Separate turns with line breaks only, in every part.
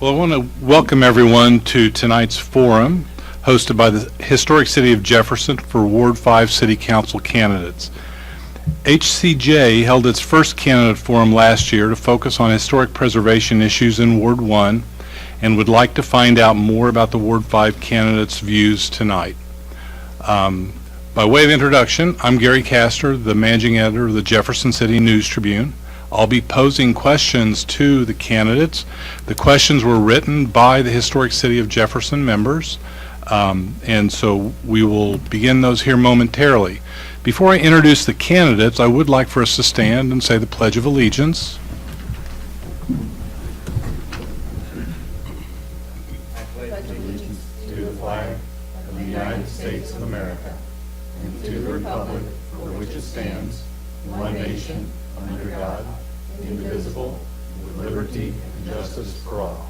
Well, I want to welcome everyone to tonight's forum hosted by the historic city of Jefferson for Ward 5 City Council candidates. HCJ held its first candidate forum last year to focus on historic preservation issues in Ward 1 and would like to find out more about the Ward 5 candidates' views tonight. By way of introduction, I'm Gary Castor, the managing editor of the Jefferson City News Tribune. I'll be posing questions to the candidates. The questions were written by the Historic City of Jefferson members, and so we will begin those here momentarily. Before I introduce the candidates, I would like for us to stand and say the Pledge of Allegiance.
I pledge allegiance to the flag of the United States of America and to the republic for which it stands, one nation, under God, indivisible, with liberty and justice for all.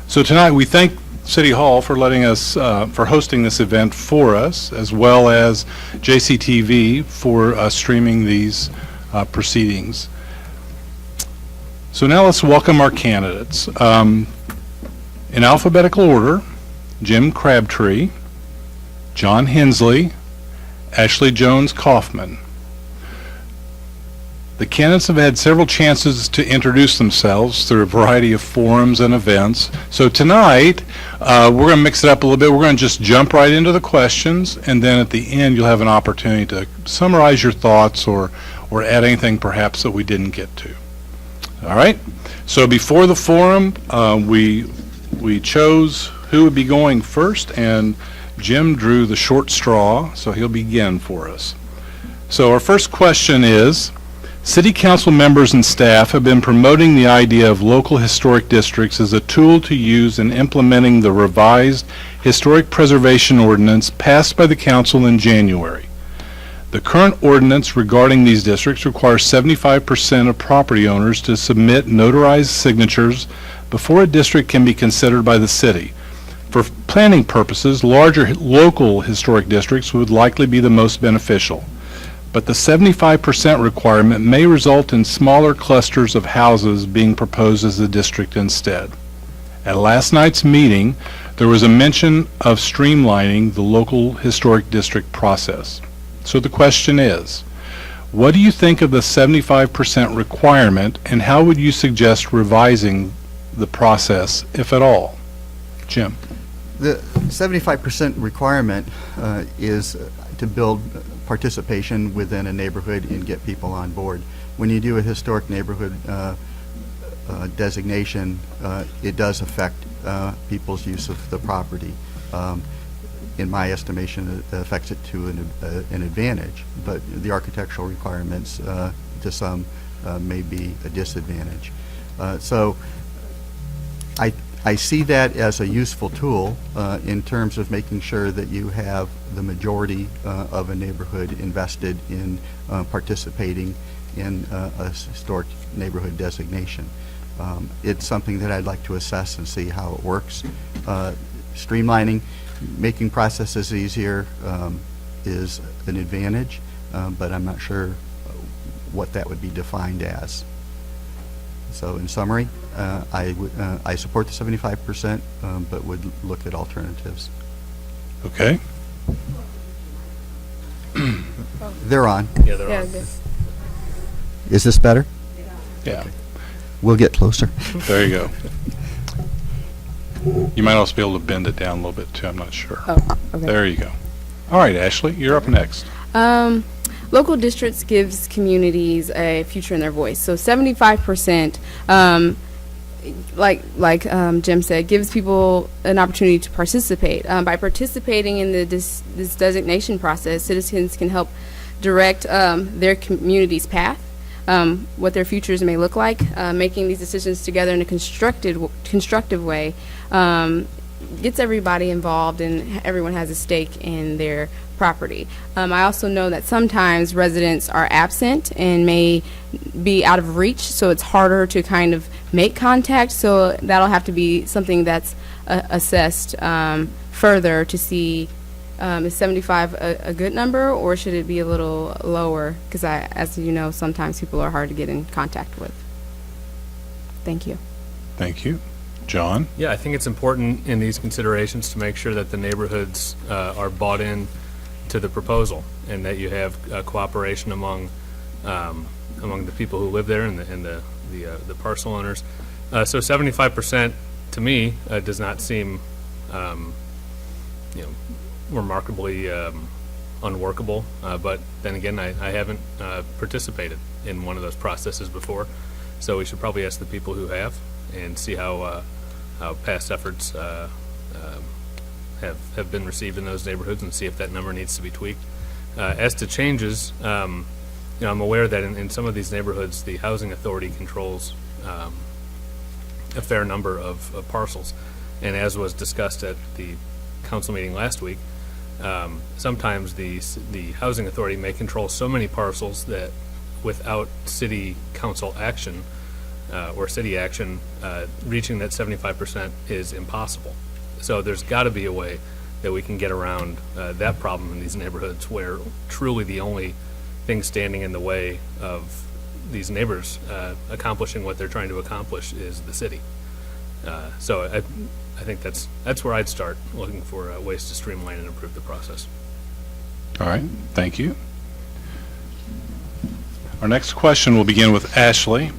So tonight we thank City Hall for letting us, for hosting this event for us, as well as JCTV for streaming these proceedings. So now let's welcome our candidates. In alphabetical order, Jim Crabtree, John Hensley, Ashley Jones Kaufman. The candidates have had several chances to introduce themselves through a variety of forums and events. So tonight, we're going to mix it up a little bit. We're going to just jump right into the questions, and then at the end, you'll have an opportunity to summarize your thoughts or add anything perhaps that we didn't get to. All right? So before the forum, we chose who would be going first, and Jim drew the short straw, so he'll begin for us. So our first question is, City Council members and staff have been promoting the idea of local historic districts as a tool to use in implementing the revised Historic Preservation Ordinance passed by the Council in January. The current ordinance regarding these districts requires 75% of property owners to submit notarized signatures before a district can be considered by the city. For planning purposes, larger local historic districts would likely be the most beneficial, but the 75% requirement may result in smaller clusters of houses being proposed as a district instead. At last night's meeting, there was a mention of streamlining the local historic district process. So the question is, what do you think of the 75% requirement, and how would you suggest revising the process, if at all? Jim.
The 75% requirement is to build participation within a neighborhood and get people on board. When you do a historic neighborhood designation, it does affect people's use of the property. In my estimation, it affects it to an advantage, but the architectural requirements to some may be a disadvantage. So I see that as a useful tool in terms of making sure that you have the majority of a neighborhood invested in participating in a historic neighborhood designation. It's something that I'd like to assess and see how it works. Streamlining, making processes easier is an advantage, but I'm not sure what that would be defined as. So in summary, I support the 75%, but would look at alternatives.
Okay.
They're on.
Yeah, they're on.
Is this better?
Yeah.
Okay. We'll get closer.
There you go. You might also be able to bend it down a little bit too, I'm not sure.
Oh, okay.
There you go. All right, Ashley, you're up next.
Local districts gives communities a future in their voice. So 75%, like Jim said, gives people an opportunity to participate. By participating in this designation process, citizens can help direct their community's path, what their futures may look like. Making these decisions together in a constructive way gets everybody involved, and everyone has a stake in their property. I also know that sometimes residents are absent and may be out of reach, so it's harder to kind of make contact, so that'll have to be something that's assessed further to see Is 75 a good number, or should it be a little lower? Because as you know, sometimes people are hard to get in contact with. Thank you.
Thank you. John?
Yeah, I think it's important in these considerations to make sure that the neighborhoods are bought in to the proposal, and that you have cooperation among the people who live there and the parcel owners. So 75% to me does not seem remarkably unworkable, but then again, I haven't participated in one of those processes before, so we should probably ask the people who have and see how past efforts have been received in those neighborhoods, and see if that number needs to be tweaked. As to changes, I'm aware that in some of these neighborhoods, the housing authority controls a fair number of parcels, and as was discussed at the council meeting last week, sometimes the housing authority may control so many parcels that without city council action or city action, reaching that 75% is impossible. So there's got to be a way that we can get around that problem in these neighborhoods, where truly the only thing standing in the way of these neighbors accomplishing what they're trying to accomplish is the city. So I think that's where I'd start, looking for ways to streamline and improve the process.
All right, thank you. Our next question will begin with Ashley.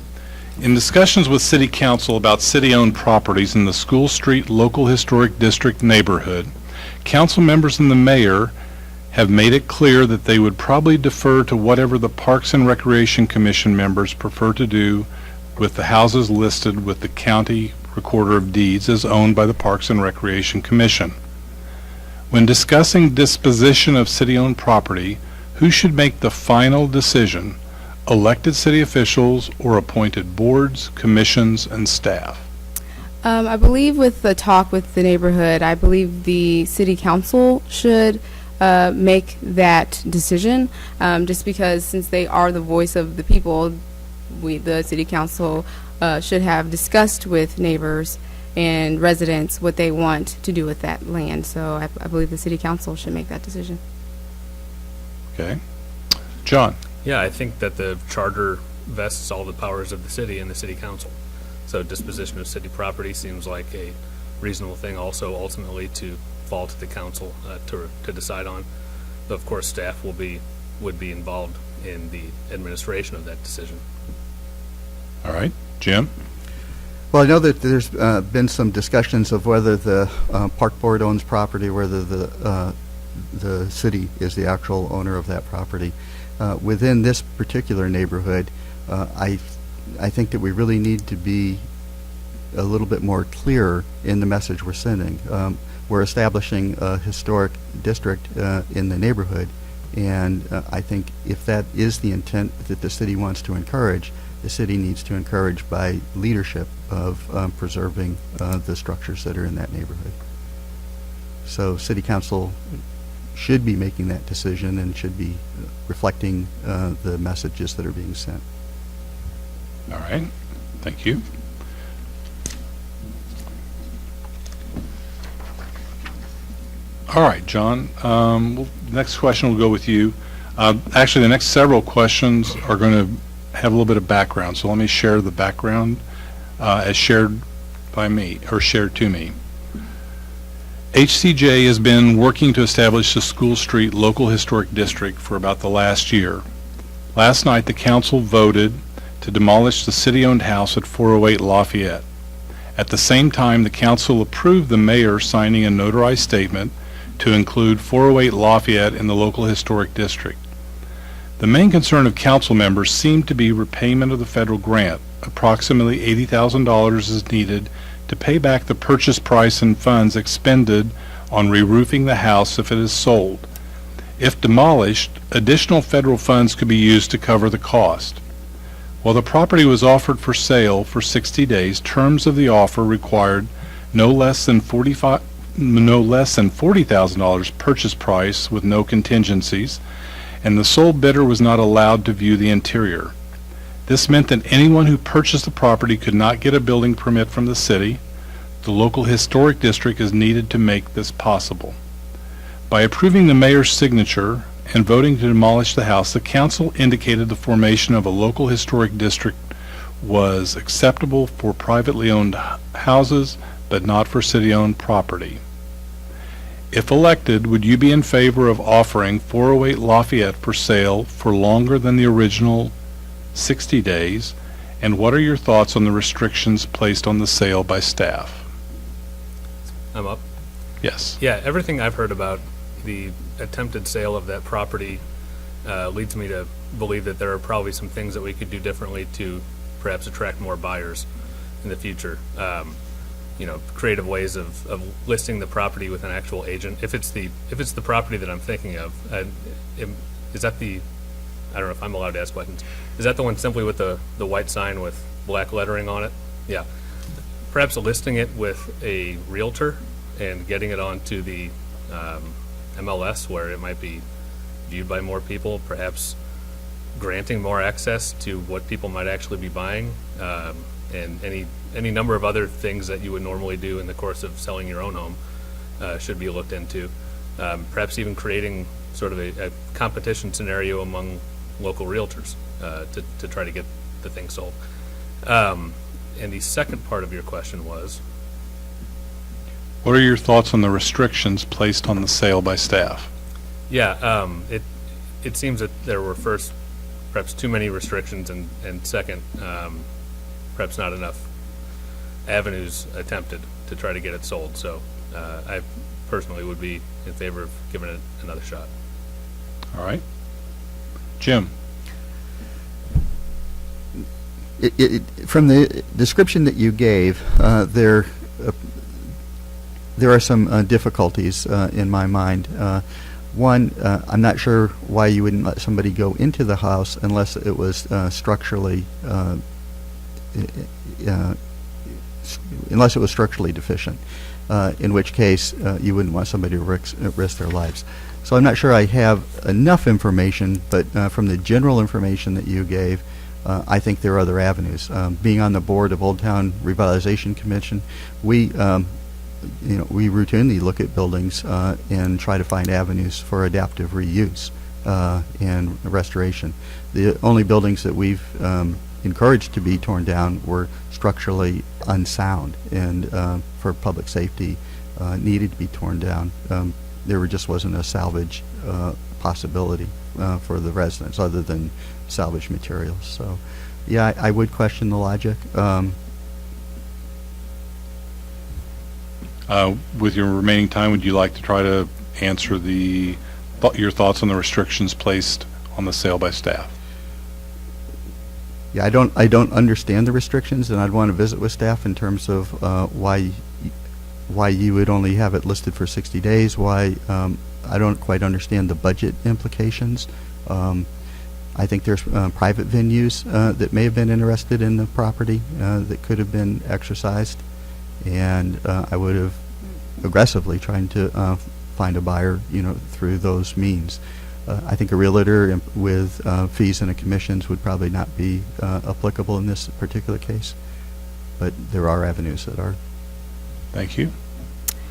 In discussions with City Council about city-owned properties in the School Street Local Historic District neighborhood, council members and the mayor have made it clear that they would probably defer to whatever the Parks and Recreation Commission members prefer to do with the houses listed with the county recorder of deeds as owned by the Parks and Recreation Commission. When discussing disposition of city-owned property, who should make the final decision? Elected city officials or appointed boards, commissions, and staff?
I believe with the talk with the neighborhood, I believe the city council should make that decision, just because since they are the voice of the people, the city council should have discussed with neighbors and residents what they want to do with that land. So I believe the city council should make that decision.
Okay. John?
Yeah, I think that the charter vests all the powers of the city and the city council. So disposition of city property seems like a reasonable thing also ultimately to fall to the council to decide on. But of course, staff would be involved in the administration of that decision.
All right. Jim?
Well, I know that there's been some discussions of whether the park board owns property, whether the city is the actual owner of that property. Within this particular neighborhood, I think that we really need to be a little bit more clear in the message we're sending. We're establishing a historic district in the neighborhood, and I think if that is the intent that the city wants to encourage, the city needs to encourage by leadership of preserving the structures that are in that neighborhood. So city council should be making that decision and should be reflecting the messages that are being sent.
All right. Thank you. All right, John. Next question will go with you. Actually, the next several questions are going to have a little bit of background. So let me share the background as shared by me, or shared to me. HCJ has been working to establish the School Street Local Historic District for about the last year. Last night, the council voted to demolish the city-owned house at 408 Lafayette. At the same time, the council approved the mayor signing a notarized statement to include 408 Lafayette in the local historic district. The main concern of council members seemed to be repayment of the federal grant. Approximately $80,000 is needed to pay back the purchase price and funds expended on re-roofing the house if it is sold. If demolished, additional federal funds could be used to cover the cost. While the property was offered for sale for 60 days, terms of the offer required no less than $40,000 purchase price with no contingencies, and the sole bidder was not allowed to view the interior. This meant that anyone who purchased the property could not get a building permit from the city. The local historic district is needed to make this possible. By approving the mayor's signature and voting to demolish the house, the council indicated the formation of a local historic district was acceptable for privately owned houses, but not for city-owned property. If elected, would you be in favor of offering 408 Lafayette for sale for longer than the original 60 days? And what are your thoughts on the restrictions placed on the sale by staff?
I'm up.
Yes.
Yeah, everything I've heard about the attempted sale of that property leads me to believe that there are probably some things that we could do differently to perhaps attract more buyers in the future. Creative ways of listing the property with an actual agent. If it's the property that I'm thinking of, is that the, I don't know if I'm allowed to ask questions. Is that the one simply with the white sign with black lettering on it? Yeah. Perhaps listing it with a realtor and getting it onto the MLS where it might be viewed by more people, perhaps granting more access to what people might actually be buying, and any number of other things that you would normally do in the course of selling your own home should be looked into. Perhaps even creating sort of a competition scenario among local realtors to try to get the thing sold. And the second part of your question was?
What are your thoughts on the restrictions placed on the sale by staff?
Yeah, it seems that there were first perhaps too many restrictions, and second, perhaps not enough avenues attempted to try to get it sold. So I personally would be in favor of giving it another shot.
All right. Jim?
From the description that you gave, there are some difficulties in my mind. One, I'm not sure why you wouldn't let somebody go into the house unless it was structurally deficient, in which case you wouldn't want somebody to risk their lives. So I'm not sure I have enough information, but from the general information that you gave, I think there are other avenues. Being on the board of Old Town Revitalization Commission, we routinely look at buildings and try to find avenues for adaptive reuse and restoration. The only buildings that we've encouraged to be torn down were structurally unsound and for public safety needed to be torn down. There just wasn't a salvage possibility for the residents other than salvage materials. So yeah, I would question the logic.
With your remaining time, would you like to try to answer your thoughts on the restrictions placed on the sale by staff?
Yeah, I don't understand the restrictions, and I'd want to visit with staff in terms of why you would only have it listed for 60 days. Why I don't quite understand the budget implications. I think there's private venues that may have been interested in the property that could have been exercised, and I would have aggressively trying to find a buyer, through those means. I think a realtor with fees and commissions would probably not be applicable in this particular case, but there are avenues that are.
Thank you.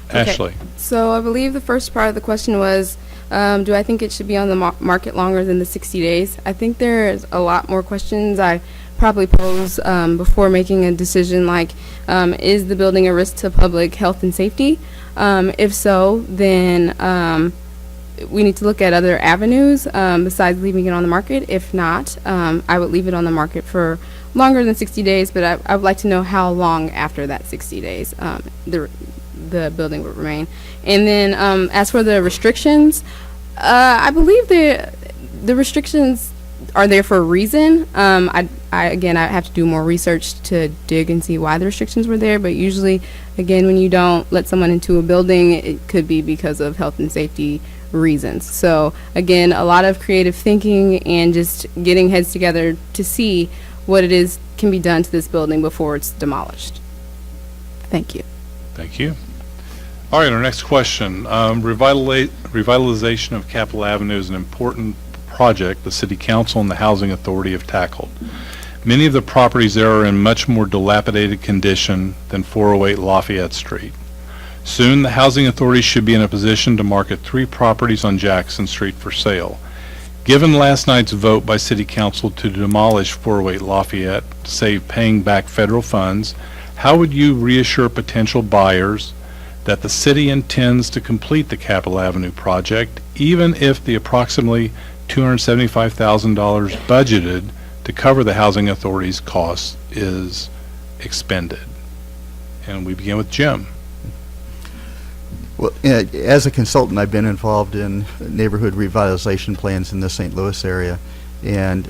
Okay.
Ashley?
So I believe the first part of the question was, do I think it should be on the market longer than the 60 days? I think there's a lot more questions I probably pose before making a decision like, is the building a risk to public health and safety? If so, then we need to look at other avenues besides leaving it on the market. If not, I would leave it on the market for longer than 60 days, but I would like to know how long after that 60 days the building would remain. And then as for the restrictions, I believe the restrictions are there for a reason. I have to do more research to dig and see why the restrictions were there, but usually, again, when you don't let someone into a building, it could be because of health and safety reasons. So again, a lot of creative thinking and just getting heads together to see what it is can be done to this building before it's demolished. Thank you.
Thank you. All right, our next question. Revitalization of Capitol Avenue is an important project the City Council and the Housing Authority have tackled. Many of the properties there are in much more dilapidated condition than 408 Lafayette Street. Soon, the Housing Authority should be in a position to market 3 properties on Jackson Street for sale. Given last night's vote by City Council to demolish 408 Lafayette to save paying back federal funds, how would you reassure potential buyers that the city intends to complete the Capitol Avenue project, even if the approximately $275,000 budgeted to cover the Housing Authority's costs is expended? And we begin with Jim.
Well, as a consultant, I've been involved in neighborhood revitalization plans in the St. Louis area, and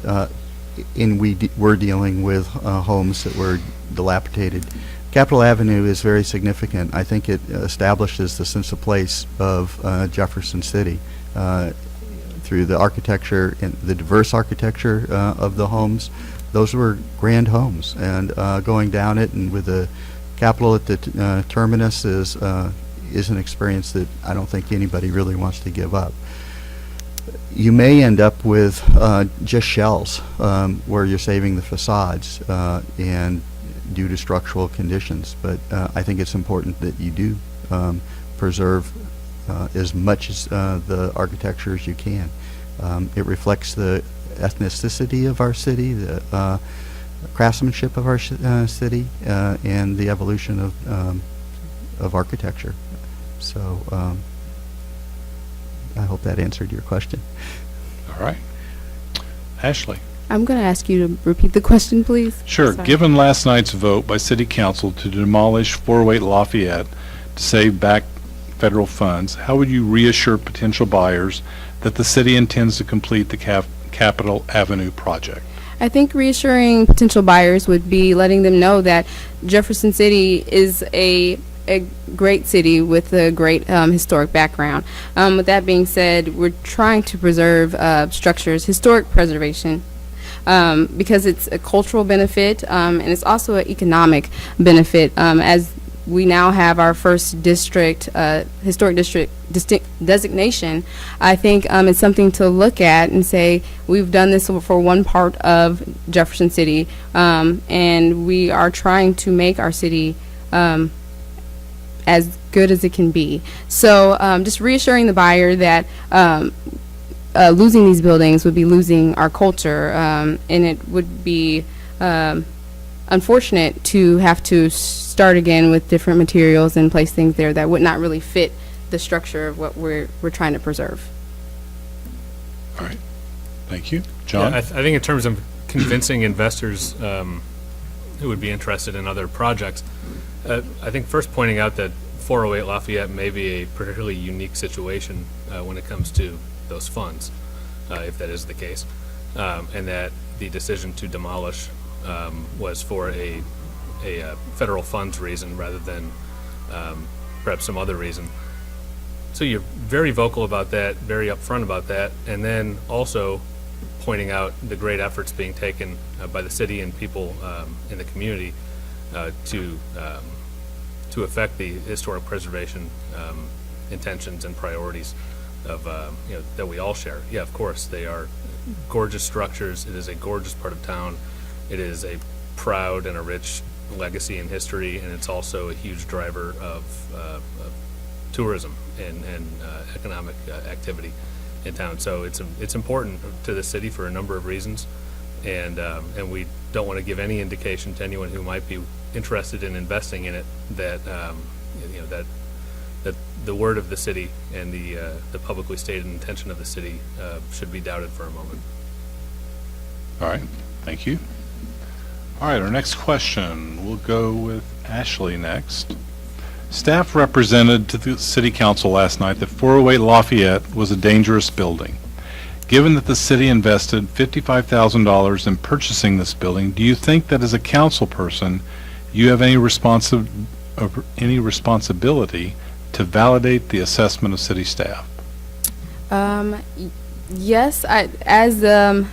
we're dealing with homes that were dilapidated. Capitol Avenue is very significant. I think it establishes the sense of place of Jefferson City through the architecture and the diverse architecture of the homes. Those were grand homes, and going down it and with the Capitol at the terminus is an experience that I don't think anybody really wants to give up. You may end up with just shells where you're saving the facades and due to structural conditions, but I think it's important that you do preserve as much as the architecture as you can. It reflects the ethnicity of our city, the craftsmanship of our city, and the evolution of architecture. So I hope that answered your question.
All right. Ashley.
I'm going to ask you to repeat the question, please.
Sure.
Sorry.
Given last night's vote by City Council to demolish 408 Lafayette to save back federal funds, how would you reassure potential buyers that the city intends to complete the Capitol Avenue project?
I think reassuring potential buyers would be letting them know that Jefferson City is a great city with a great historic background. With that being said, we're trying to preserve structures, historic preservation, because it's a cultural benefit and it's also an economic benefit. As we now have our first district, historic district designation, I think it's something to look at and say we've done this for one part of Jefferson City, and we are trying to make our city as good as it can be. So just reassuring the buyer that losing these buildings would be losing our culture, and it would be unfortunate to have to start again with different materials and place things there that would not really fit the structure of what we're trying to preserve.
All right. Thank you. John?
Yeah, I think in terms of convincing investors who would be interested in other projects, I think first pointing out that 408 Lafayette may be a particularly unique situation when it comes to those funds, if that is the case, and that the decision to demolish was for a federal funds reason rather than perhaps some other reason. So you're very vocal about that, very upfront about that, and then also pointing out the great efforts being taken by the city and people in the community to affect the historic preservation intentions and priorities of that we all share. Yeah, of course, they are gorgeous structures. It is a gorgeous part of town. It is a proud and a rich legacy and history, and it's also a huge driver of tourism and economic activity in town. So it's important to the city for a number of reasons, and we don't want to give any indication to anyone who might be interested in investing in it that that the word of the city and the publicly stated intention of the city should be doubted for a moment.
All right. Thank you. All right. Our next question, we'll go with Ashley next. Staff represented to the City Council last night that 408 Lafayette was a dangerous building. Given that the city invested $55,000 in purchasing this building, do you think that as a council person, you have any responsibility to validate the assessment of city staff?
Yes, as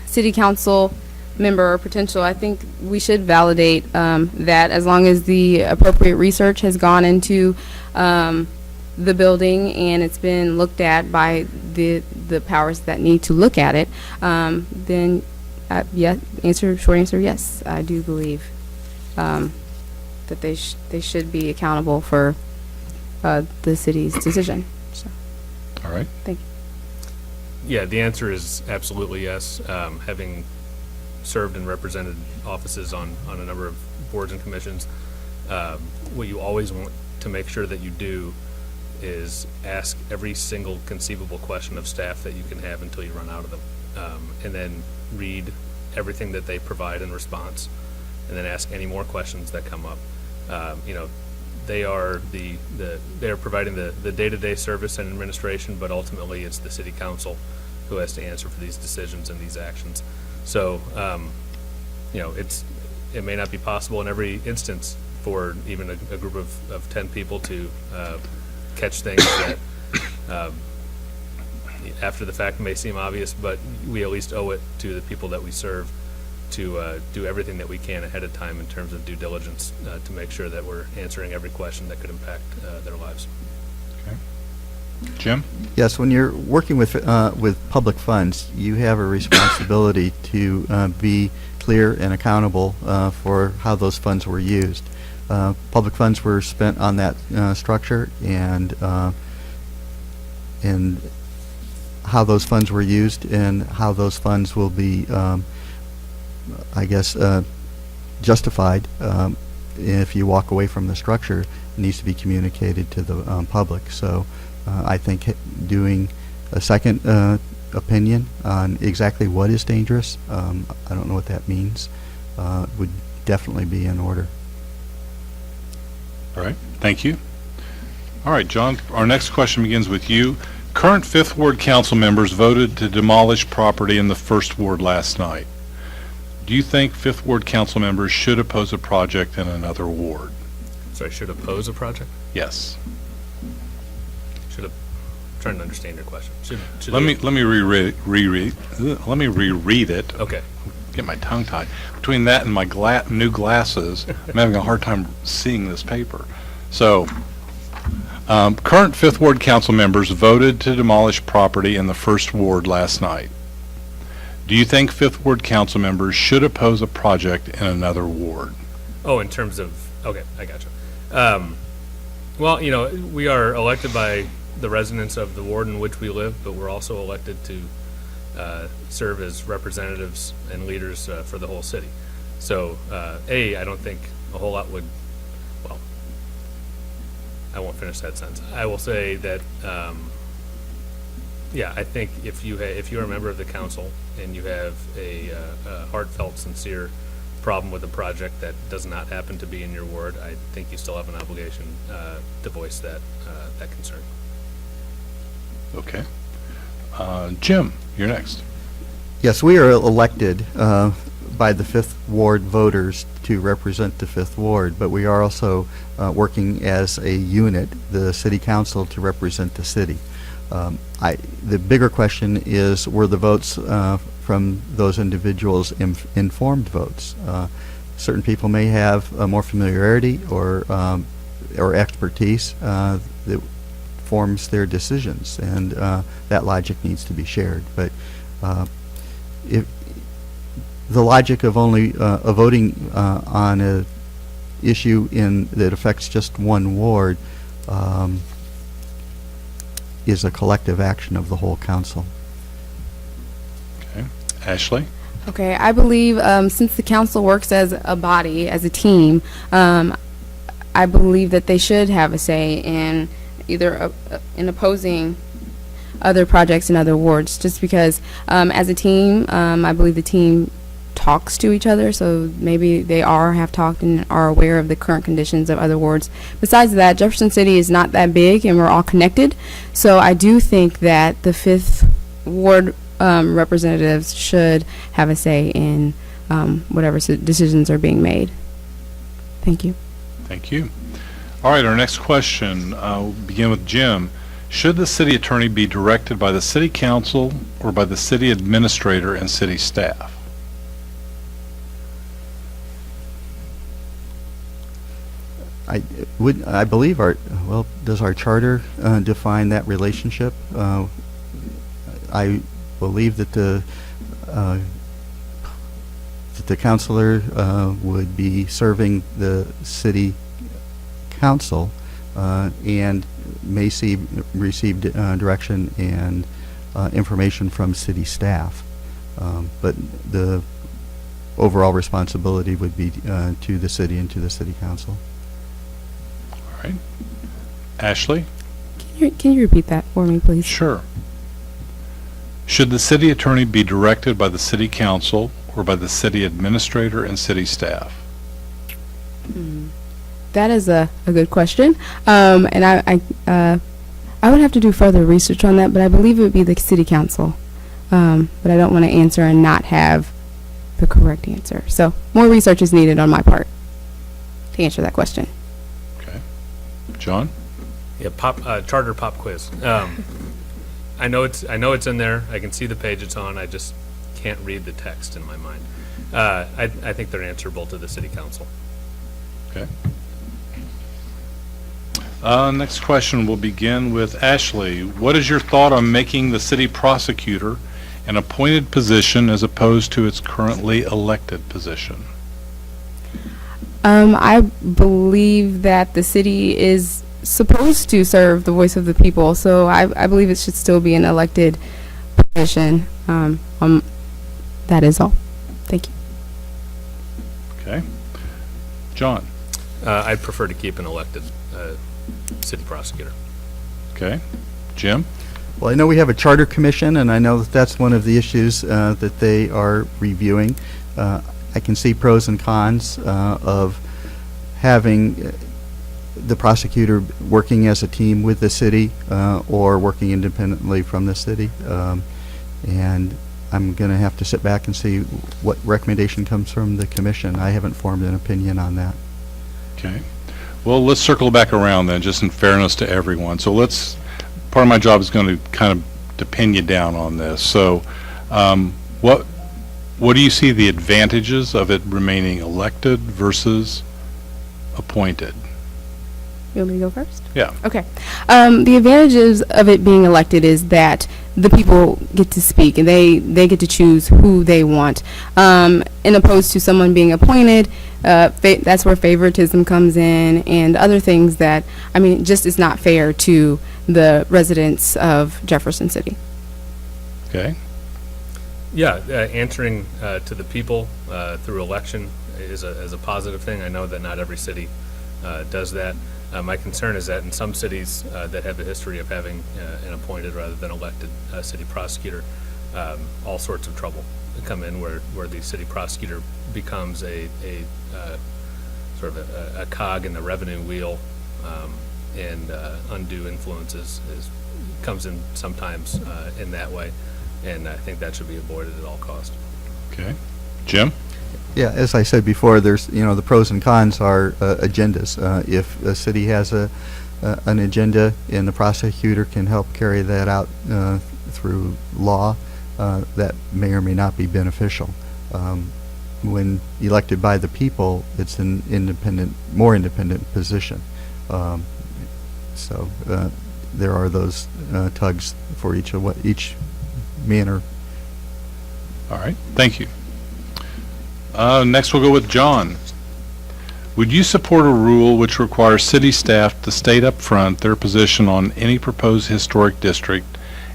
city council member or potential, I think we should validate that as long as the appropriate research has gone into the building and it's been looked at by the powers that need to look at it, then yeah, short answer, yes, I do believe that they should be accountable for the city's decision. So,
All right.
thank you.
Yeah, the answer is absolutely yes. Having served and represented offices on a number of boards and commissions, what you always want to make sure that you do is ask every single conceivable question of staff that you can have until you run out of them, and then read everything that they provide in response, and then ask any more questions that come up. They are they are providing the day-to-day service and administration, but ultimately it's the city council who has to answer for these decisions and these actions. So, it may not be possible in every instance for even a group of 10 people to catch things that after the fact may seem obvious, but we at least owe it to the people that we serve to do everything that we can ahead of time in terms of due diligence to make sure that we're answering every question that could impact their lives.
Okay. Jim?
Yes, when you're working with public funds, you have a responsibility to be clear and accountable for how those funds were used. Public funds were spent on that structure, and how those funds were used and how those funds will be, justified if you walk away from the structure. It needs to be communicated to the public. So I think doing a second opinion on exactly what is dangerous, I don't know what that means, would definitely be in order.
All right, thank you. All right, John, our next question begins with you. Current Fifth Ward council members voted to demolish property in the First Ward last night. Do you think Fifth Ward council members should oppose a project in another ward?
So I should oppose a project?
Yes.
Trying to understand your question. Should
Let me reread it.
Okay.
Get my tongue tied. Between that and my new glasses, I'm having a hard time seeing this paper. So, current Fifth Ward council members voted to demolish property in the First Ward last night. Do you think Fifth Ward council members should oppose a project in another ward?
Oh, in terms of, okay, I gotcha. Well, we are elected by the residents of the ward in which we live, but we're also elected to serve as representatives and leaders for the whole city. So, I don't think a whole lot would, well, I won't finish that sentence. I will say that, I think if you're a member of the council and you have a heartfelt, sincere problem with a project that does not happen to be in your ward, I think you still have an obligation to voice that concern.
Okay. Jim, you're next.
Yes, we are elected by the Fifth Ward voters to represent the Fifth Ward, but we are also working as a unit, the City Council, to represent the city. The bigger question is, were the votes from those individuals informed votes? Certain people may have more familiarity or expertise that forms their decisions, and that logic needs to be shared. But if the logic of only voting on a issue that affects just one ward is a collective action of the whole council.
Okay. Ashley?
Okay, I believe since the council works as a body, as a team, I believe that they should have a say in either in opposing other projects in other wards, just because as a team, I believe the team talks to each other, so maybe they have talked and are aware of the current conditions of other wards. Besides that, Jefferson City is not that big and we're all connected, so I do think that the Fifth Ward representatives should have a say in whatever decisions are being made. Thank you.
Thank you. All right, our next question, we'll begin with Jim. Should the city attorney be directed by the city council or by the city administrator and city staff?
I believe does our charter define that relationship? I believe that the counselor would be serving the city council and may receive direction and information from city staff. But the overall responsibility would be to the city and to the city council.
All right. Ashley?
Can you repeat that for me, please?
Sure. Should the city attorney be directed by the city council or by the city administrator and city staff?
That is a good question. And I would have to do further research on that, but I believe it would be the city council. But I don't want to answer and not have the correct answer. So more research is needed on my part to answer that question.
Okay. John?
Yeah, charter pop quiz. I know it's in there. I can see the page it's on. I just can't read the text in my mind. I think they're answerable to the city council.
Okay. Next question will begin with Ashley. What is your thought on making the city prosecutor an appointed position as opposed to its currently elected position?
I believe that the city is supposed to serve the voice of the people, so I believe it should still be an elected position. That is all. Thank you.
Okay. John?
I'd prefer to keep an elected city prosecutor.
Okay. Jim?
Well, I know we have a charter commission, and I know that that's one of the issues that they are reviewing. I can see pros and cons of having the prosecutor working as a team with the city or working independently from the city. And I'm going to have to sit back and see what recommendation comes from the commission. I haven't formed an opinion on that.
Okay. Well, let's circle back around then, just in fairness to everyone. So part of my job is going to kind of to pin you down on this. So what do you see the advantages of it remaining elected versus appointed?
You want me to go first?
Yeah.
Okay. The advantages of it being elected is that the people get to speak and they get to choose who they want. In opposed to someone being appointed, that's where favoritism comes in and other things that, just is not fair to the residents of Jefferson City.
Okay.
Yeah, answering to the people through election is a positive thing. I know that not every city does that. My concern is that in some cities that have a history of having an appointed rather than elected city prosecutor, all sorts of trouble come in where the city prosecutor becomes a sort of a cog in the revenue wheel, and undue influences comes in sometimes in that way, and I think that should be avoided at all costs.
Okay. Jim?
Yeah, as I said before, there's, the pros and cons are agendas. If a city has an agenda and the prosecutor can help carry that out through law, that may or may not be beneficial. When elected by the people, it's an more independent position. So there are those tugs for each manner.
All right. Thank you. Next we'll go with John. Would you support a rule which requires city staff to state up front their position on any proposed historic district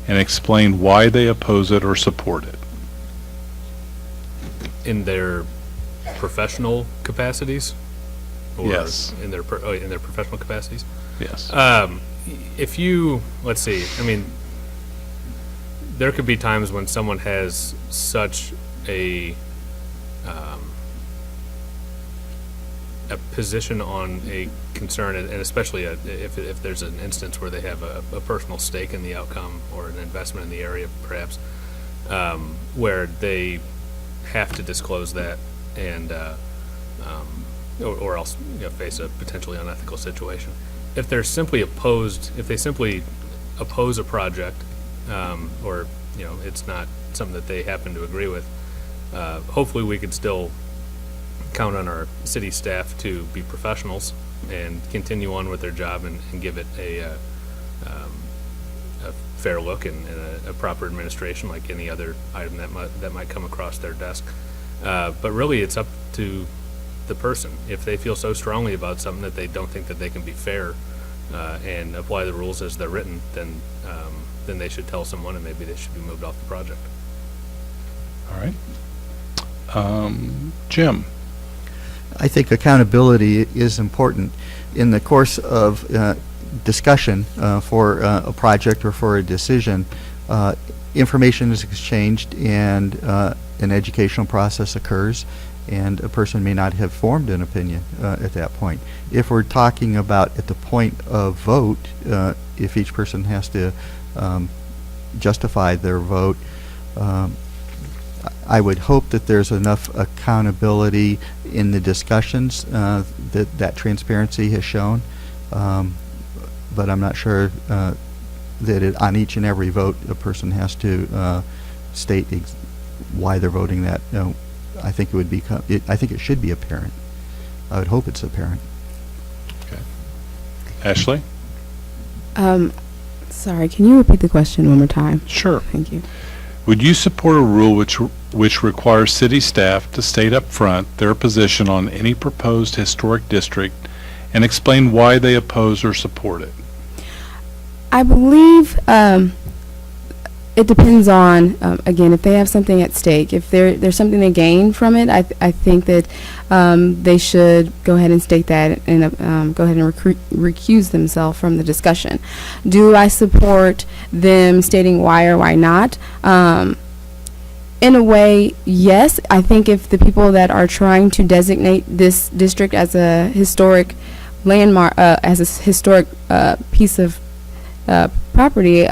and explain why they oppose it or support it?
In their professional capacities? Or
Yes.
In their professional capacities?
Yes.
If let's see, there could be times when someone has such a position on a concern, and especially if there's an instance where they have a personal stake in the outcome or an investment in the area, perhaps, where they have to disclose that and or else face a potentially unethical situation. If they simply oppose a project, or it's not something that they happen to agree with, hopefully we could still count on our city staff to be professionals and continue on with their job and give it a fair look and a proper administration like any other item that might come across their desk. But really, it's up to the person. If they feel so strongly about something that they don't think that they can be fair and apply the rules as they're written, then they should tell someone, and maybe they should be moved off the project.
All right. Jim?
I think accountability is important. In the course of discussion for a project or for a decision, information is exchanged and an educational process occurs, and a person may not have formed an opinion at that point. If we're talking about at the point of vote, if each person has to justify their vote, I would hope that there's enough accountability in the discussions that transparency has shown, but I'm not sure that on each and every vote a person has to state why they're voting that. I think it would be. I think it should be apparent. I would hope it's apparent.
Okay. Ashley?
Sorry, can you repeat the question one more time?
Sure.
Thank you.
Would you support a rule which requires city staff to state up front their position on any proposed historic district and explain why they oppose or support it?
I believe it depends on, again, if they have something at stake. If there's something they gain from it, I think that they should go ahead and state that and go ahead and recuse themselves from the discussion. Do I support them stating why or why not? In a way, yes. I think if the people that are trying to designate this district as a historic landmark, as a historic piece of property,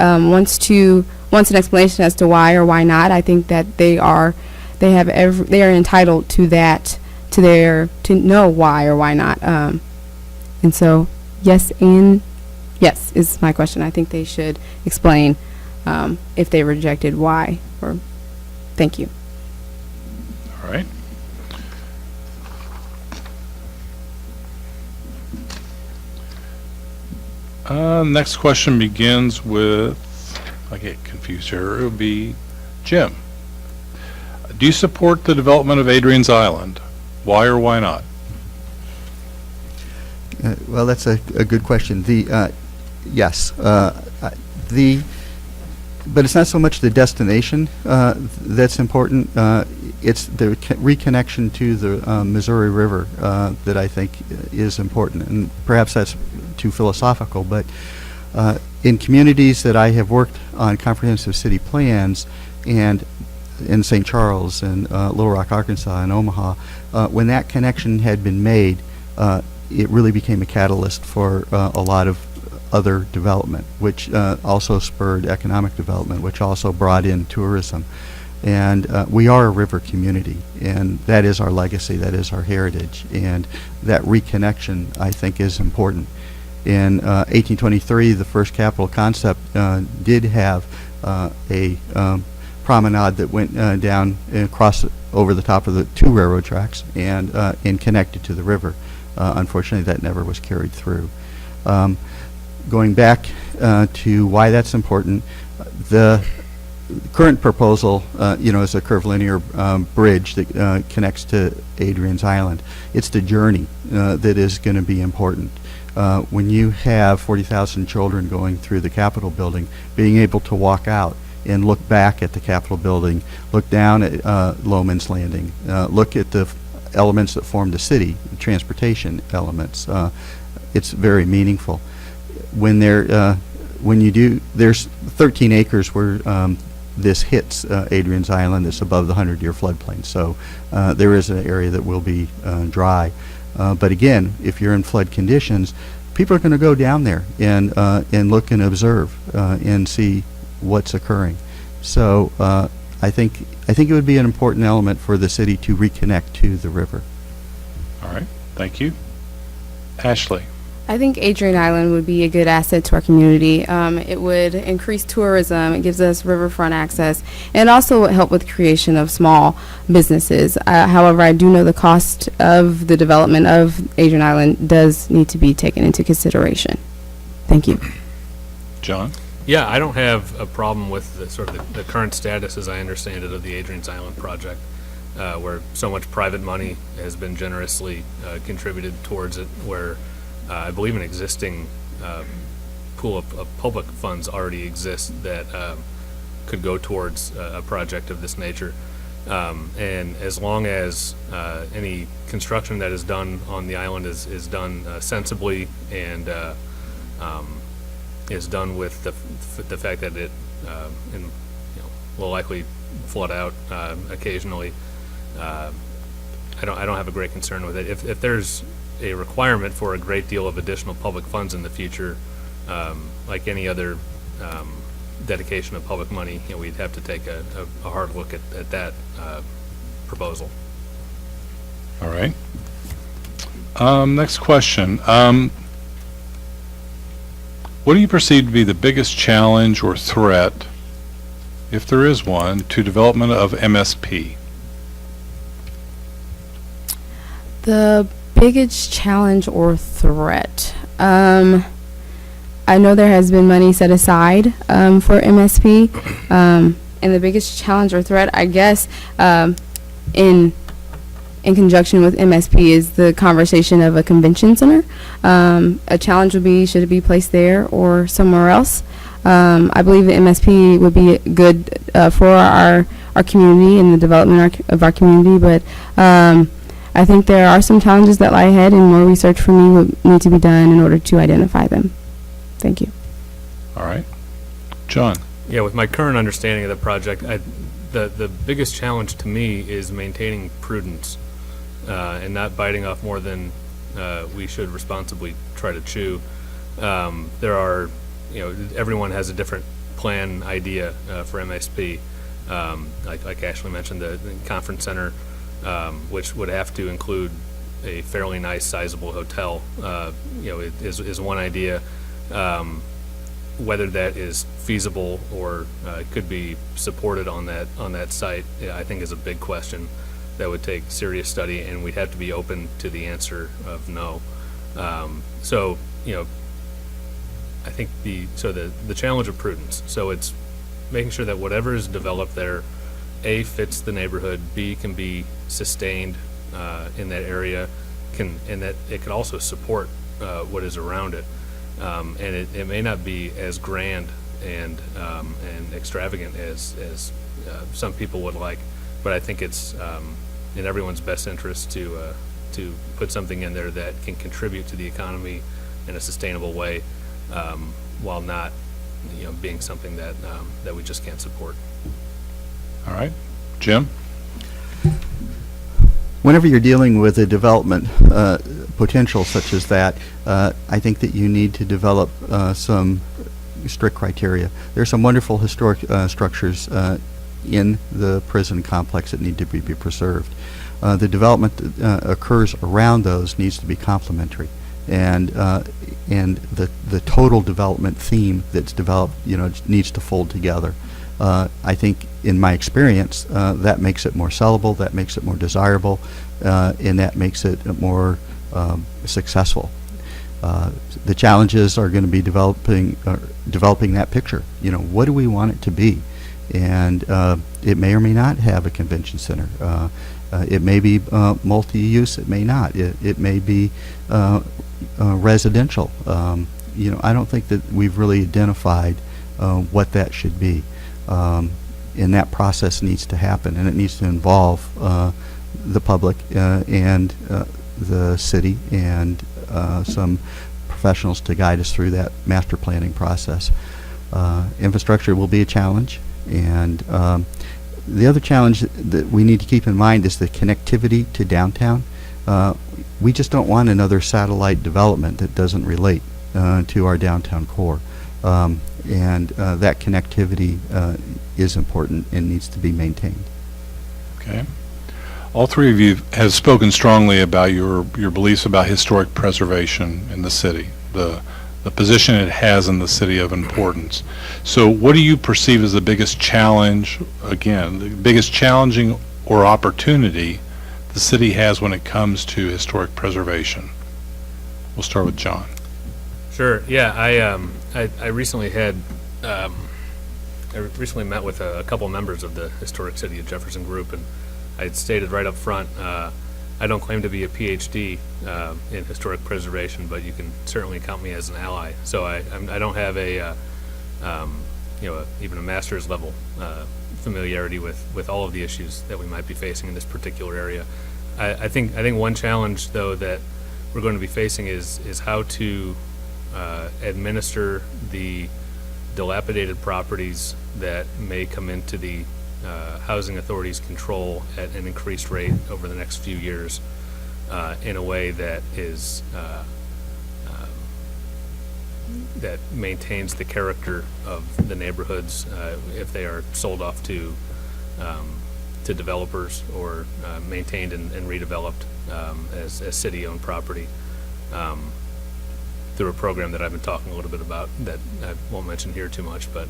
wants an explanation as to why or why not, I think that they are entitled to that, to know why or why not. And so, yes is my question. I think they should explain if they rejected why. Or thank you.
All right. Next question begins with, I get confused here, it would be Jim. Do you support the development of Adrian's Island? Why or why not?
Well, that's a good question. Yes. But it's not so much the destination that's important. It's the reconnection to the Missouri River that I think is important. And perhaps that's too philosophical, but in communities that I have worked on comprehensive city plans, and in St. Charles and Little Rock, Arkansas, and Omaha, when that connection had been made, it really became a catalyst for a lot of other development, which also spurred economic development, which also brought in tourism. And we are a river community, and that is our legacy, that is our heritage, and that reconnection, I think, is important. In 1823, the first capital concept did have a promenade that went down and across over the top of the two railroad tracks and connected to the river. Unfortunately, that never was carried through. Going back to why that's important, the current proposal, is a curvilinear bridge that connects to Adrian's Island. It's the journey that is going to be important. When you have 40,000 children going through the Capitol building, being able to walk out and look back at the Capitol building, look down at Loman's Landing, look at the elements that form the city, the transportation elements, it's very meaningful. When you do, there's 13 acres where this hits Adrian's Island. It's above the 100-year floodplain, so there is an area that will be dry. But again, if you're in flood conditions, people are going to go down there and look and observe and see what's occurring. So I think it would be an important element for the city to reconnect to the river.
All right. Thank you. Ashley?
I think Adrian Island would be a good asset to our community. It would increase tourism. It gives us riverfront access, and also would help with creation of small businesses. However, I do know the cost of the development of Adrian Island does need to be taken into consideration. Thank you.
John?
Yeah, I don't have a problem with the current status, as I understand it, of the Adrian's Island project, where so much private money has been generously contributed towards it, where I believe an existing pool of public funds already exists that could go towards a project of this nature. And as long as any construction that is done on the island is done sensibly and is done with the fact that it will likely flood out occasionally, I don't have a great concern with it. If there's a requirement for a great deal of additional public funds in the future, like any other dedication of public money, we'd have to take a hard look at that proposal.
All right. Next question. What do you perceive to be the biggest challenge or threat, if there is one, to development of MSP?
The biggest challenge or threat. I know there has been money set aside for MSP, and the biggest challenge or threat, I guess, in conjunction with MSP is the conversation of a convention center. A challenge would be, should it be placed there or somewhere else? I believe the MSP would be good for our community and the development of our community, but I think there are some challenges that lie ahead, and more research for me would need to be done in order to identify them. Thank you.
All right. John?
Yeah, with my current understanding of the project, the biggest challenge to me is maintaining prudence and not biting off more than we should responsibly try to chew. There are, everyone has a different plan idea for MSP. Like Ashley mentioned, the conference center, which would have to include a fairly nice, sizable hotel, is one idea. Whether that is feasible or could be supported on that site, I think is a big question that would take serious study, and we'd have to be open to the answer of no. So I think the challenge of prudence. So it's making sure that whatever is developed there, A, fits the neighborhood, B, can be sustained in that area, and that it can also support what is around it. And it may not be as grand and extravagant as some people would like, but I think it's in everyone's best interest to put something in there that can contribute to the economy in a sustainable way, while not being something that we just can't support.
All right. Jim?
Whenever you're dealing with a development potential such as that, I think that you need to develop some strict criteria. There are some wonderful historic structures in the prison complex that need to be preserved. The development that occurs around those needs to be complementary, and the total development theme that's developed, needs to fold together. I think, in my experience, that makes it more sellable, that makes it more desirable, and that makes it more successful. The challenges are going to be developing that picture. What do we want it to be? And it may or may not have a convention center. It may be multi-use. It may not. It may be residential. I don't think that we've really identified what that should be. And that process needs to happen, and it needs to involve the public and the city and some professionals to guide us through that master planning process. Infrastructure will be a challenge, and the other challenge that we need to keep in mind is the connectivity to downtown. We just don't want another satellite development that doesn't relate to our downtown core. And that connectivity is important and needs to be maintained.
Okay. All three of you have spoken strongly about your beliefs about historic preservation in the city, the position it has in the city of importance. So what do you perceive as the biggest challenge, again, the biggest challenging or opportunity the city has when it comes to historic preservation? We'll start with John.
Sure. Yeah, I recently had I recently met with a couple members of the Historic City of Jefferson group, and I had stated right up front I don't claim to be a PhD in historic preservation, but you can certainly count me as an ally. So I don't have a even a master's level familiarity with all of the issues that we might be facing in this particular area. I think one challenge though that we're going to be facing is how to administer the dilapidated properties that may come into the housing authority's control at an increased rate over the next few years in a way that is that maintains the character of the neighborhoods if they are sold off to developers or maintained and redeveloped as city-owned property through a program that I've been talking a little bit about that I won't mention here too much, but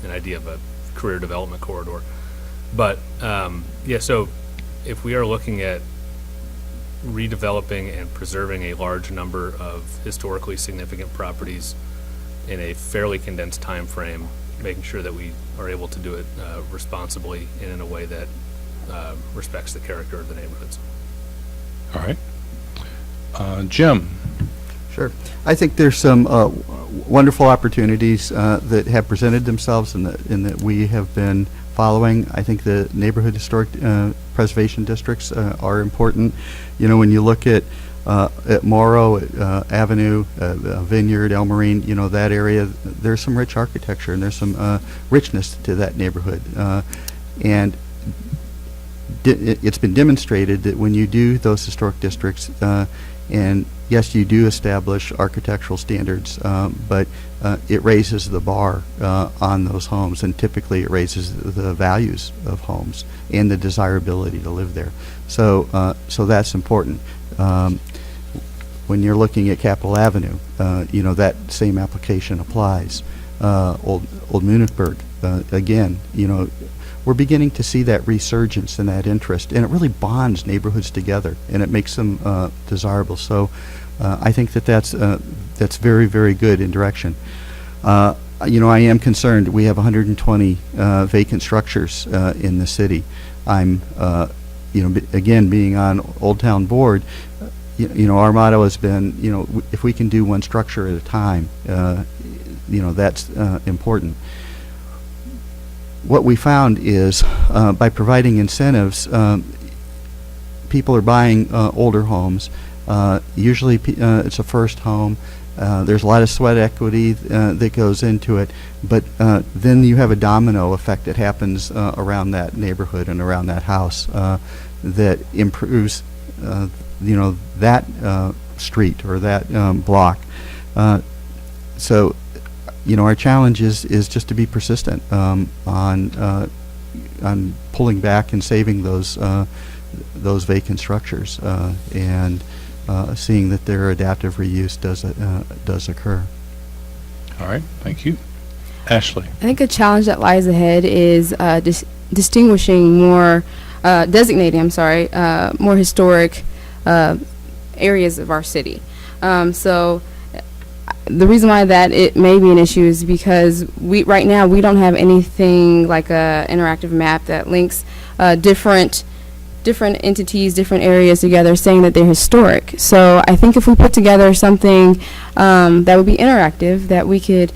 an idea of a career development corridor. But yeah, so if we are looking at redeveloping and preserving a large number of historically significant properties in a fairly condensed time frame, making sure that we are able to do it responsibly and in a way that respects the character of the neighborhoods.
All right. Jim?
Sure. I think there's some wonderful opportunities that have presented themselves and that we have been following. I think the neighborhood historic preservation districts are important. You know, when you look at Morrow Avenue, Vineyard, El Marine, you know, that area, there's some rich architecture and there's some richness to that neighborhood. And it's been demonstrated that when you do those historic districts, and yes, you do establish architectural standards, but it raises the bar on those homes, and typically it raises the values of homes and the desirability to live there. So, so that's important. When you're looking at Capitol Avenue, you know, that same application applies. Old Munichburg, again, you know, we're beginning to see that resurgence and that interest, and it really bonds neighborhoods together, and it makes them desirable. So I think that's very, very good in direction. You know, I am concerned. We have 120 vacant structures in the city. I'm, you know, again, being on Old Town Board, you know, our motto has been, you know, if we can do one structure at a time, you know, that's important. What we found is by providing incentives, people are buying older homes. Usually it's a first home. There's a lot of sweat equity that goes into it, but then you have a domino effect that happens around that neighborhood and around that house that improves, you know, that street or that block. So, you know, our challenge is just to be persistent on pulling back and saving those vacant structures and seeing that their adaptive reuse does occur.
All right, thank you. Ashley?
I think a challenge that lies ahead is distinguishing more, designating, more historic areas of our city. So the reason why that it may be an issue is because right now we don't have anything like a interactive map that links different entities, different areas together, saying that they're historic. So I think if we put together something that would be interactive, that we could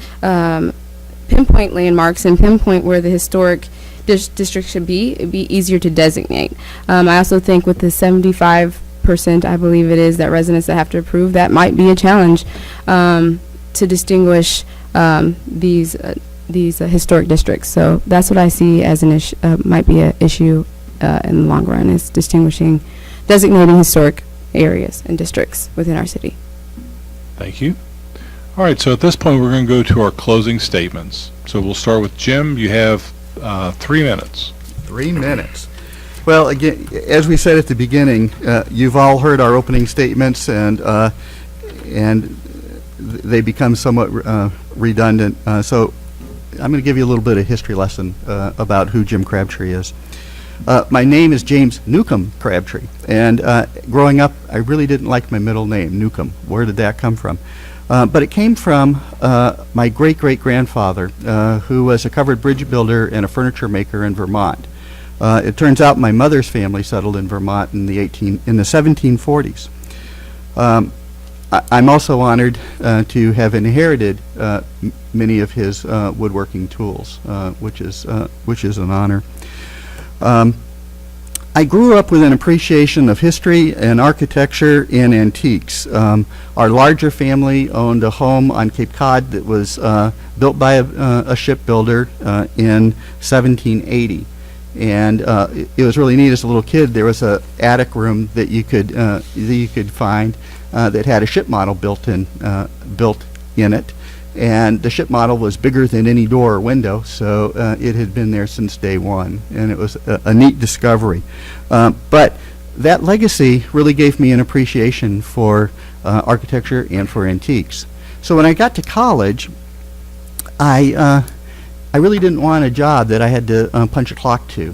pinpoint landmarks and pinpoint where the historic district should be, it'd be easier to designate. I also think with the 75%, I believe it is, that residents that have to approve, that might be a challenge to distinguish these historic districts. So that's what I see as an issue, might be an issue in the long run, is designating historic areas and districts within our city.
Thank you. All right, so at this point, we're going to go to our closing statements. So we'll start with Jim. You have 3 minutes.
3 minutes. Well, again, as we said at the beginning, you've all heard our opening statements, and they become somewhat redundant. So I'm going to give you a little bit of history lesson about who Jim Crabtree is. My name is James Newcomb Crabtree, and growing up, I really didn't like my middle name, Newcomb. Where did that come from? But it came from my great-great-grandfather, who was a covered bridge builder and a furniture maker in Vermont. It turns out my mother's family settled in Vermont in the 1740s. I'm also honored to have inherited many of his woodworking tools, which is an honor. I grew up with an appreciation of history and architecture and antiques. Our larger family owned a home on Cape Cod that was built by a shipbuilder in 1780. And it was really neat. As a little kid, there was a attic room that you could find that had a ship model built in it, and the ship model was bigger than any door or window, so it had been there since day one, and it was a neat discovery. But that legacy really gave me an appreciation for architecture and for antiques. So when I got to college, I really didn't want a job that I had to punch a clock to.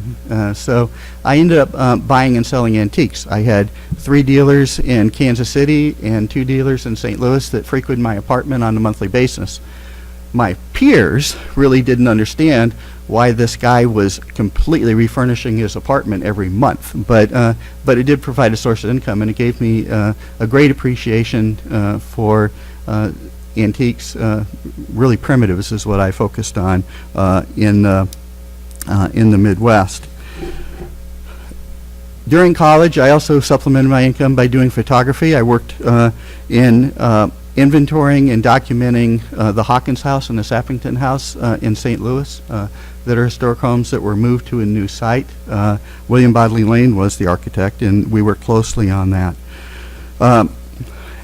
So I ended up buying and selling antiques. I had 3 dealers in Kansas City and 2 dealers in St. Louis that frequented my apartment on a monthly basis. My peers really didn't understand why this guy was completely refurnishing his apartment every month, but it did provide a source of income, and it gave me a great appreciation for antiques. Really primitives is what I focused on in the Midwest. During college, I also supplemented my income by doing photography. I worked in inventorying and documenting the Hawkins House and the Sappington House in St. Louis that are historic homes that were moved to a new site. William Bodley Lane was the architect, and we worked closely on that.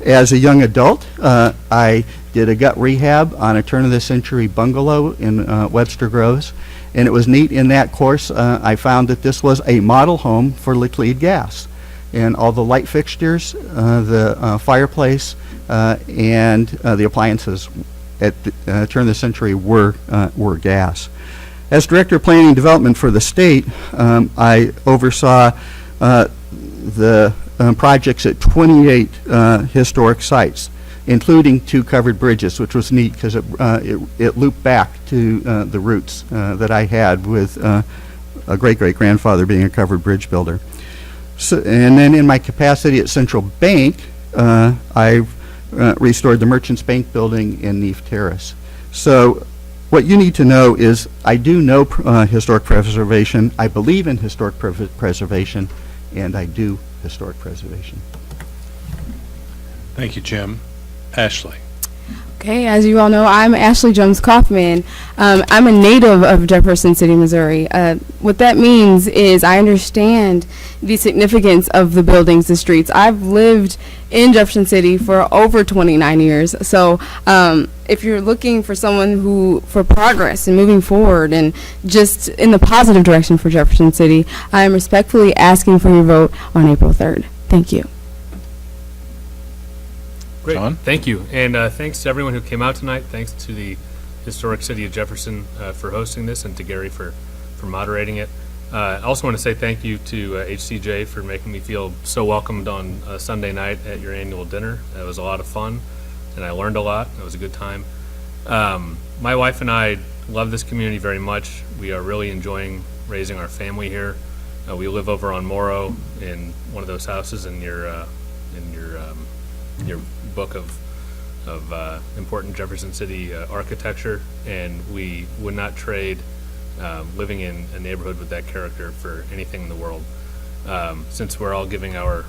As a young adult, I did a gut rehab on a turn-of-the-century bungalow in Webster Groves, and it was neat. In that course, I found that this was a model home for Laclede gas, and all the light fixtures, the fireplace, and the appliances at the turn of the century were gas. As Director of Planning and Development for the state, I oversaw the projects at 28 historic sites, including 2 covered bridges, which was neat because it looped back to the roots that I had with a great-great-grandfather being a covered bridge builder. So, and then in my capacity at Central Bank, I restored the Merchants Bank building in Neef Terrace. So what you need to know is I do know historic preservation, I believe in historic preservation, and I do historic preservation.
Thank you, Jim. Ashley.
Okay, as you all know, I'm Ashley Jones Kaufman. I'm a native of Jefferson City, Missouri. What that means is I understand the significance of the buildings, the streets. I've lived in Jefferson City for over 29 years. So if you're looking for someone for progress and moving forward and just in the positive direction for Jefferson City, I am respectfully asking for your vote on April 3rd. Thank you.
Great,
John?
thank you. And thanks to everyone who came out tonight. Thanks to the Historic City of Jefferson for hosting this, and to Gary for moderating it. I also want to say thank you to HCJ for making me feel so welcomed on Sunday night at your annual dinner. It was a lot of fun, and I learned a lot. It was a good time. My wife and I love this community very much. We are really enjoying raising our family here. We live over on Morrow in one of those houses in your book of important Jefferson City architecture, and we would not trade living in a neighborhood with that character for anything in the world. Since we're all giving our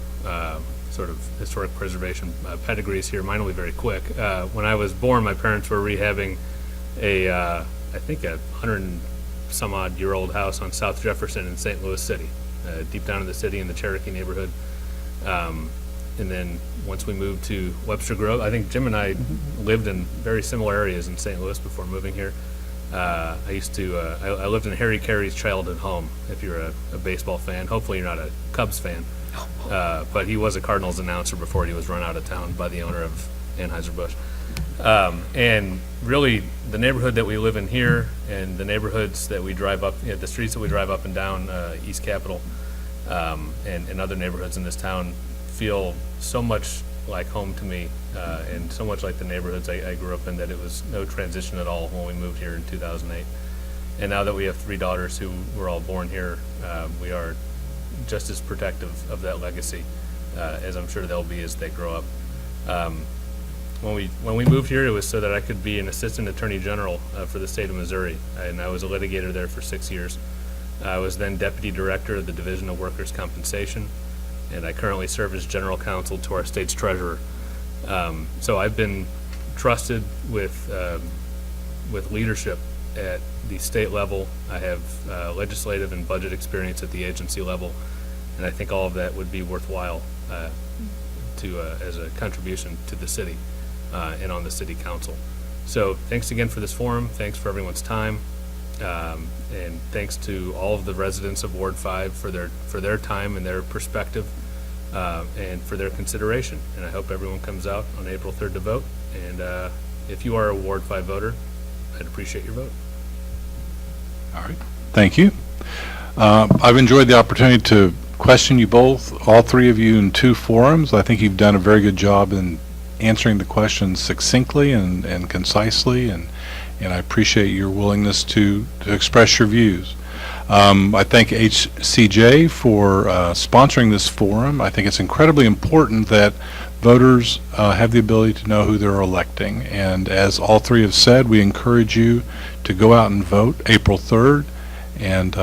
sort of historic preservation pedigrees here, mine will be very quick. When I was born, my parents were rehabbing I think a 100-some-odd-year-old house on South Jefferson in St. Louis City, deep down in the city in the Cherokee neighborhood. And then once we moved to Webster Grove, I think Jim and I lived in very similar areas in St. Louis before moving here. I lived in Harry Carey's childhood home, if you're a baseball fan. Hopefully you're not a Cubs fan. But he was a Cardinals announcer before he was run out of town by the owner of Anheuser-Busch. And really, the neighborhood that we live in here and the neighborhoods that we drive up, the streets that we drive up and down East Capitol and other neighborhoods in this town feel so much like home to me, and so much like the neighborhoods I grew up in, that it was no transition at all when we moved here in 2008. And now that we have 3 daughters who were all born here, we are just as protective of that legacy as I'm sure they'll be as they grow up. When we moved here, it was so that I could be an assistant attorney general for the state of Missouri, and I was a litigator there for 6 years. I was then deputy director of the Division of Workers' Compensation, and I currently serve as general counsel to our state's treasurer. So I've been trusted with leadership at the state level. I have legislative and budget experience at the agency level, and I think all of that would be worthwhile as a contribution to the city and on the city council. So thanks again for this forum. Thanks for everyone's time, and thanks to all of the residents of Ward 5 for their time and their perspective, and for their consideration. And I hope everyone comes out on April 3rd to vote. And if you are a Ward 5 voter, I'd appreciate your vote.
All right, thank you. I've enjoyed the opportunity to question you both, all three of you, in 2 forums. I think you've done a very good job in answering the questions succinctly and concisely, and I appreciate your willingness to express your views. I thank HCJ for sponsoring this forum. I think it's incredibly important that voters have the ability to know who they're electing, and as all three have said, we encourage you to go out and vote April 3rd. And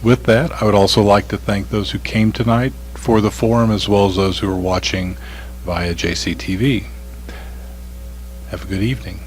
with that, I would also like to thank those who came tonight for the forum, as well as those who are watching via JCTV. Have a good evening.